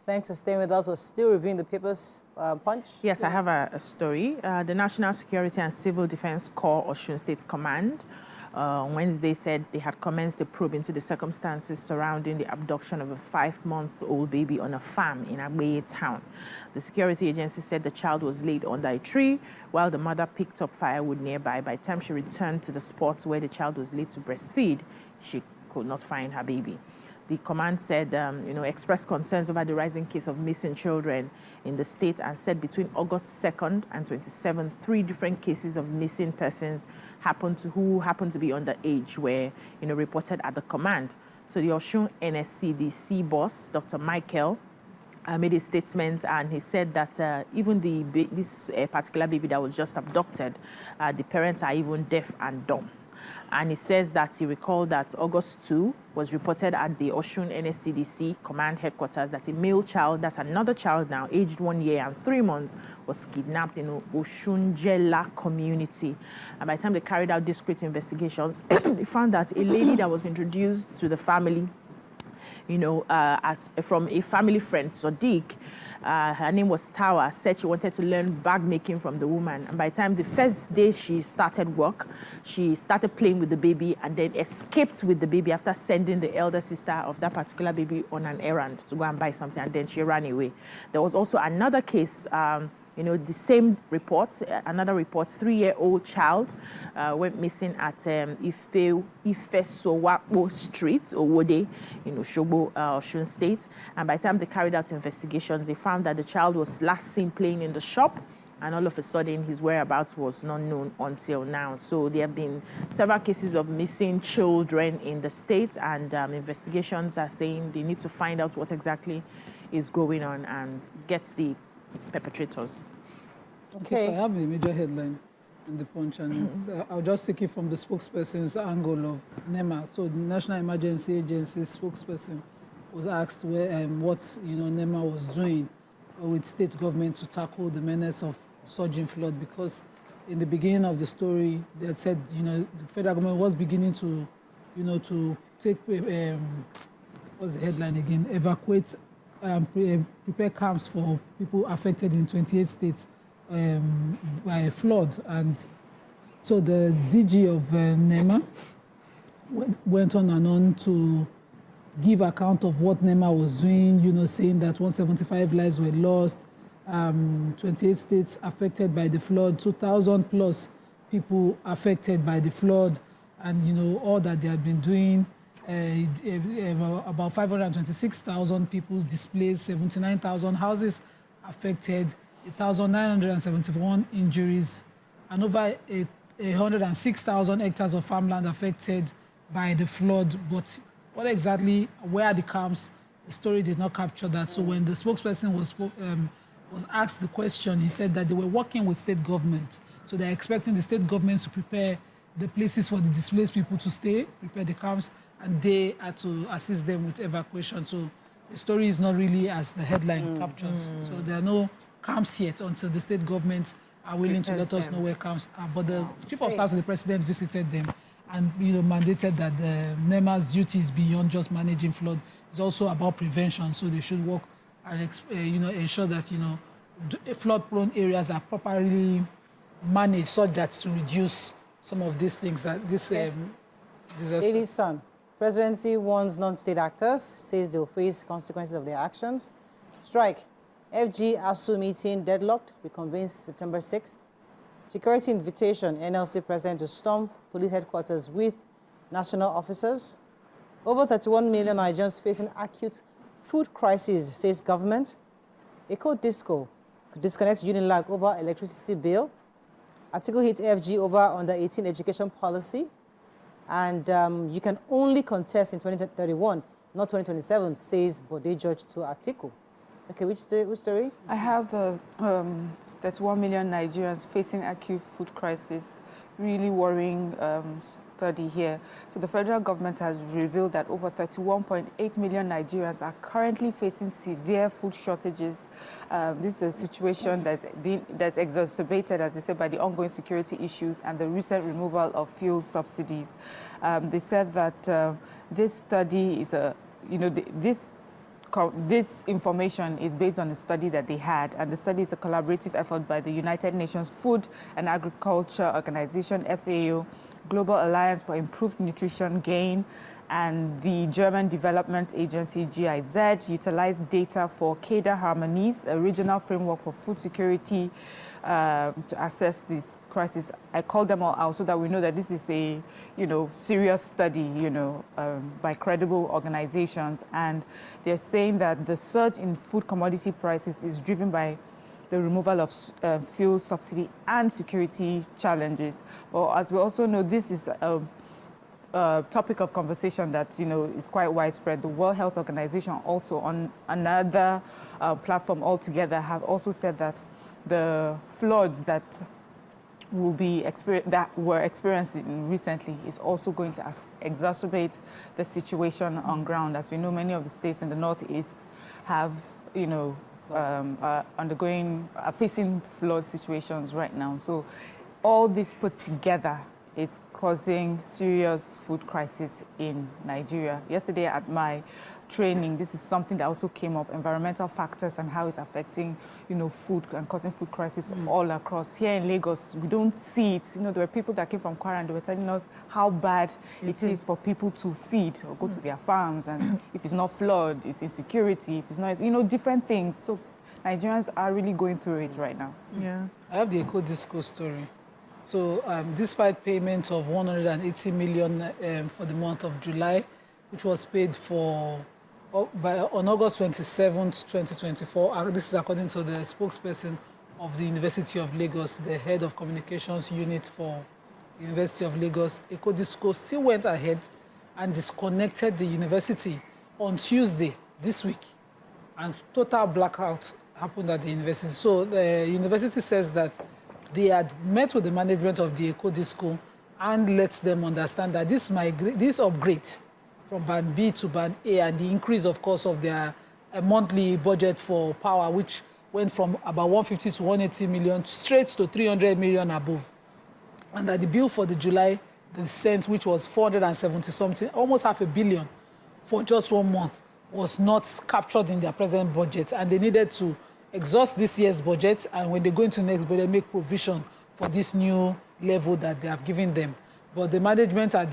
Thanks for staying with us. We're still reviewing the papers. Punch? Yes, I have a story. The National Security and Civil Defense Corps Osun State Command Wednesday said they had commenced a probe into the circumstances surrounding the abduction of a 5-month-old baby on a farm in Agbeye town. The security agency said the child was laid under a tree while the mother picked up firewood nearby. By the time she returned to the spot where the child was laid to breastfeed, she could not find her baby. The command said, expressed concerns over the rising case of missing children in the state and said between August 2nd and 27th, 3 different cases of missing persons who happened to be underage were, reported at the command. So the Osun NSCDC boss, Dr. Michael, made a statement, and he said that even this particular baby that was just abducted, the parents are even deaf and dumb. And he says that he recalled that August 2 was reported at the Osun NSCDC command headquarters that a male child, that's another child now, aged 1 year and 3 months, was kidnapped in Osunjela community. And by the time they carried out discreet investigations, they found that a lady that was introduced to the family, as from a family friend, Sadiq, her name was Tawa, said she wanted to learn bag making from the woman. And by the time the first day she started work, she started playing with the baby and then escaped with the baby after sending the elder sister of that particular baby on an errand to go and buy something, and then she ran away. There was also another case, the same report, another report, 3-year-old child went missing at Ifesowapo Street, Owode, Shogbo, Osun State. And by the time they carried out investigations, they found that the child was last seen playing in the shop, and all of a sudden his whereabouts was not known until now. So there have been several cases of missing children in the state, and investigations are saying they need to find out what exactly is going on and get the perpetrators. Okay. So I have a major headline in the Punch, and I'll just take it from the spokesperson's angle of NEMA. So the National Emergency Agency spokesperson was asked what NEMA was doing with state government to tackle the menace of surging flood, because in the beginning of the story they had said the federal government was beginning to take what's the headline again? Evacuate. Prepare camps for people affected in 28 states by a flood. And so the DG of NEMA went on and on to give account of what NEMA was doing, saying that 175 lives were lost, 28 states affected by the flood, 2,000 plus people affected by the flood, and all that they had been doing. About 526,000 people displaced, 79,000 houses affected, 1,971 injuries, and over 106,000 hectares of farmland affected by the flood. But what exactly, where are the camps? The story did not capture that. So when the spokesperson was asked the question, he said that they were working with state government. So they're expecting the state government to prepare the places for the displaced people to stay, prepare the camps, and they had to assist them with evacuation. So the story is not really as the headline captures. So there are no camps yet until the state governments are willing to let us know where camps are. But the Chief of Staff to the President visited them and mandated that the NEMA's duty is beyond just managing flood. It's also about prevention. So they should work and ensure that flood-prone areas are properly managed so that to reduce some of these things that this disaster. Daily Sun. Presidency warns non-state actors, says they will face consequences of their actions. Strike. FG ASU meeting deadlocked, reconvenes September 6th. Security invitation, NLC president to storm police headquarters with national officers. Over 31 million Nigerians facing acute food crisis, says government. Eko Disco could disconnect UNILAG over electricity bill. Article hits FG over under 18 education policy. And you can only contest in 2031, not 2027, says Bode Judge to Article. Okay, which story? I have 31 million Nigerians facing acute food crisis. Really worrying study here. So the federal government has revealed that over 31.8 million Nigerians are currently facing severe food shortages. This is a situation that's exacerbated, as they said, by the ongoing security issues and the recent removal of fuel subsidies. They said that this study is this this information is based on a study that they had, and the study is a collaborative effort by the United Nations Food and Agriculture Organization, FAO, Global Alliance for Improved Nutrition Gain, and the German Development Agency, GIZ, utilized data for CADA Harmonies, a regional framework for food security, to assess this crisis. I called them all out so that we know that this is a, serious study, by credible organizations. And they're saying that the surge in food commodity prices is driven by the removal of fuel subsidy and security challenges. But as we also know, this is a topic of conversation that is quite widespread. The World Health Organization also on another platform altogether have also said that the floods that we're experiencing recently is also going to exacerbate the situation on ground. As we know, many of the states in the Northeast have are facing flood situations right now. So all this put together is causing serious food crisis in Nigeria. Yesterday at my training, this is something that also came up, environmental factors and how it's affecting, food and causing food crisis all across. Here in Lagos, we don't see it. There were people that came from Kwara and they were telling us how bad it is for people to feed or go to their farms. And if it's not flood, it's insecurity. If it's not, different things. So Nigerians are really going through it right now. Yeah. I have the Eko story. So despite payment of 180 million for the month of July, which was paid on August 27th, 2024, this is according to the spokesperson of the University of Lagos, the head of communications unit for the University of Lagos, Eko still went ahead and disconnected the university on Tuesday this week, and total blackout happened at the university. So the university says that they had met with the management of the Eko and let them understand that this upgrade from band B to band A and the increase, of course, of their monthly budget for power, which went from about 150 to 180 million straight to 300 million above. And that the bill for the July, the cent, which was 470 something, almost $500 million for just 1 month, was not captured in their present budget. And they needed to exhaust this year's budget, and when they go into next budget, make provision for this new level that they have given them. But the management had,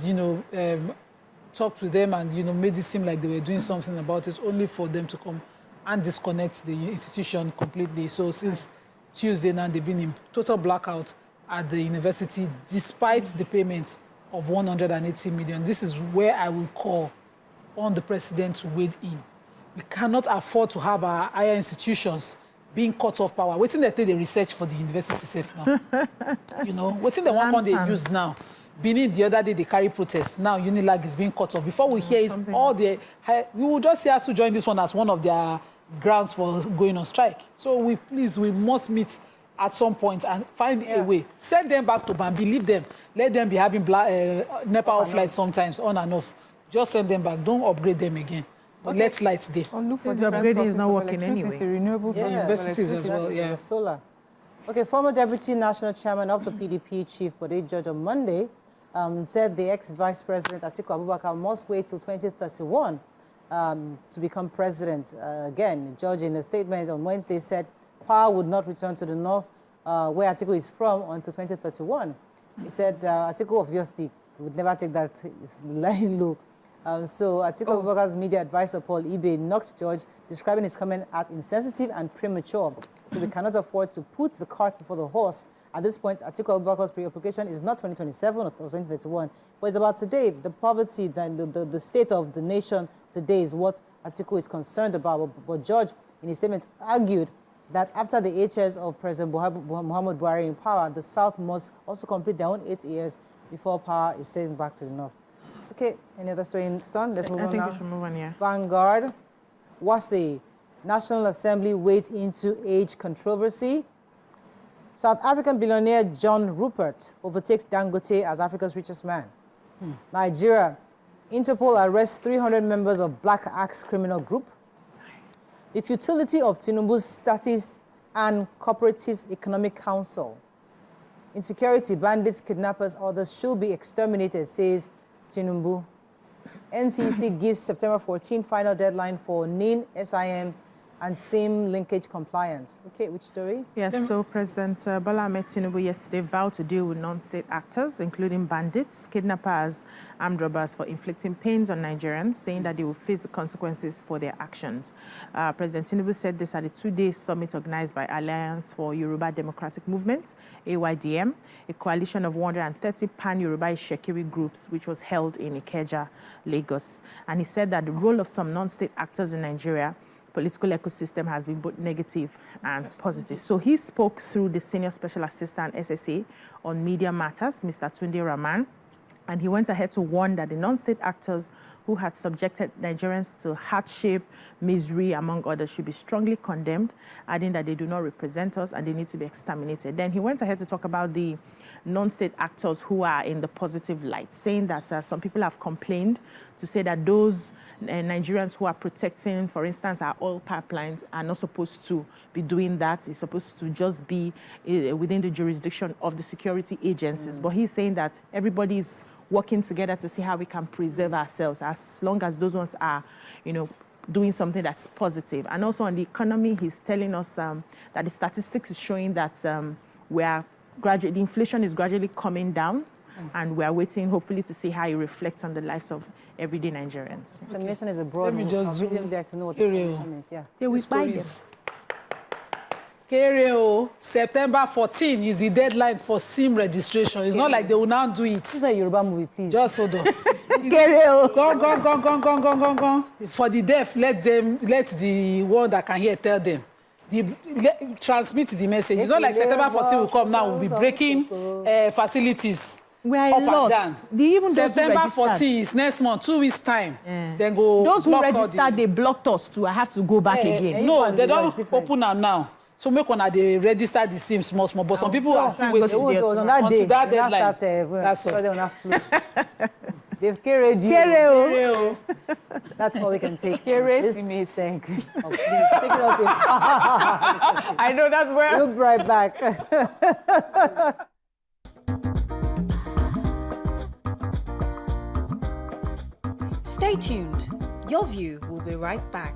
talked with them and, made it seem like they were doing something about it, only for them to come and disconnect the institution completely. So since Tuesday now, they've been in total blackout at the university, despite the payment of 180 million. This is where I will call on the president to wade in. We cannot afford to have our higher institutions being cut off power. Waiting they take the research for the university safe now. Waiting the one they use now. Benin the other day they carry protest. Now UNILAG is being cut off. Before we hear is all the we will just see us to join this one as one of their grounds for going on strike. So we must meet at some point and find a way. Send them back to Bambi, leave them. Let them be having NEPA off light sometimes, on and off. Just send them back. Don't upgrade them again. But let's light there. Or look for the upgrading is not working anyway. Renewable sources, universities as well, yeah. Solar. Okay, former Deputy National Chairman of the PDP, Chief Bode George, on Monday said the ex-Vice President Atiku Abubakar must wait till 2031 to become president. Again, George, in a statement on Wednesday, said power would not return to the north, where Atiku is from, until 2031. He said Atiku obviously would never take that line low. So Atiku Abubakar's media advisor, Paul Ibe, knocked George, describing his comment as insensitive and premature. So we cannot afford to put the cart before the horse. At this point, Atiku Abubakar's preoccupation is not 2027 or 2031, but it's about today. The poverty, the state of the nation today is what Atiku is concerned about. But George, in his statement, argued that after the 8 years of President Muhammad Buhari in power, the South must also complete their own 8 years before power is sent back to the North. Okay, any other story in Sun? Let's move on now. I think we should move on, yeah. Vanguard, Wase, National Assembly wades into age controversy. South African billionaire John Rupert overtakes Dangote as Africa's richest man. Nigeria, Interpol arrests 300 members of Black Axe criminal group. The futility of Tinubu's Statist and Corporatist Economic Council. Insecurity, bandits, kidnappers, others should be exterminated, says Tinubu. NCC gives September 14 final deadline for NIN, SIM, and SIM linkage compliance. Okay, which story? Yes, so President Bola Ahmed Tinubu yesterday vowed to deal with non-state actors, including bandits, kidnappers, armed robbers, for inflicting pains on Nigerians, saying that they will face the consequences for their actions. President Tinubu said this at a two-day summit organized by Alliance for Yoruba Democratic Movement, AYDM, a coalition of 130 pan-Yoruba Ishekiri groups, which was held in Ikeja, Lagos. And he said that the role of some non-state actors in Nigeria political ecosystem has been both negative and positive. So he spoke through the Senior Special Assistant SSA on media matters, Mr. Tunde Rahman, and he went ahead to warn that the non-state actors who had subjected Nigerians to hardship, misery, among others, should be strongly condemned, adding that they do not represent us and they need to be exterminated. Then he went ahead to talk about the non-state actors who are in the positive light, saying that some people have complained to say that those Nigerians who are protecting, for instance, our oil pipelines are not supposed to be doing that. It's supposed to just be within the jurisdiction of the security agencies. But he's saying that everybody is working together to see how we can preserve ourselves, as long as those ones are, doing something that's positive. And also on the economy, he's telling us that the statistics is showing that the inflation is gradually coming down, and we are waiting, hopefully, to see how it reflects on the lives of everyday Nigerians. Extermination is a broad Let me word. just I really like to know what extermination means. Yeah. They will This buy story them. is September 14 is the deadline for SIM registration. It's not like they will now do it. This is a Yoruba movie, please. Just hold on. Gone. For the deaf, let the one that can hear tell them. Transmit the message. It's not like September 14 will come now. We'll be breaking facilities. We are up a lot. and down. Even September 14 is next month, 2 weeks time. Then go. Those who block all registered, they blocked us too. I have to go back again. No, they don't open am now. So make one they register the SIM small. But some people are still waiting on that day. until that deadline. That's all. They've carried you. That's all we can take. Keresimes. Thank you. Oh, please, take us in. I know that's where. We'll be right back. Stay tuned. Your View will be right back.